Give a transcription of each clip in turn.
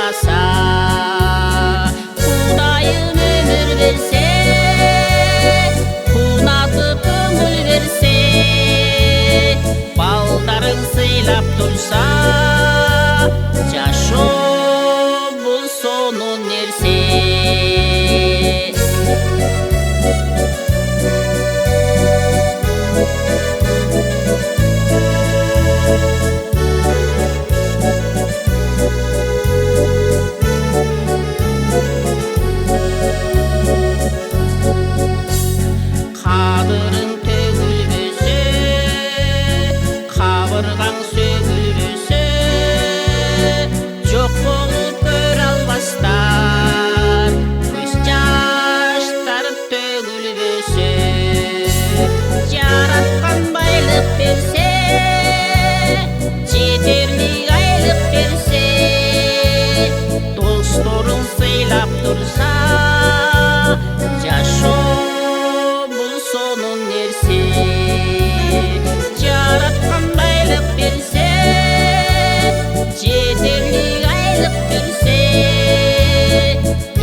қаласа, Құдайым өмір берсе, қунатып көңіл берсе, балдарың сыйлап тұрса, жашоо бұл сонун нерсе. Қадырың төгілбесе, қабырғаң сөгілбесе, жоқ болып көре албастар, көз жаштары төгілбесе, жаратқан байлық берсе, жетерлік айлық берсе, досторың сыйлап тұрса, жашоо бұл сонун нерсе. Жаратқан байлық берсе, жетерлік айлық берсе,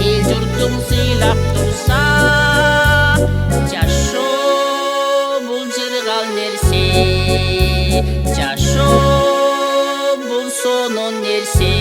ел жұртың сыйлап тұрса, жашоо бұл жыргал нерсе. Жашоо бұл сонун нерсе.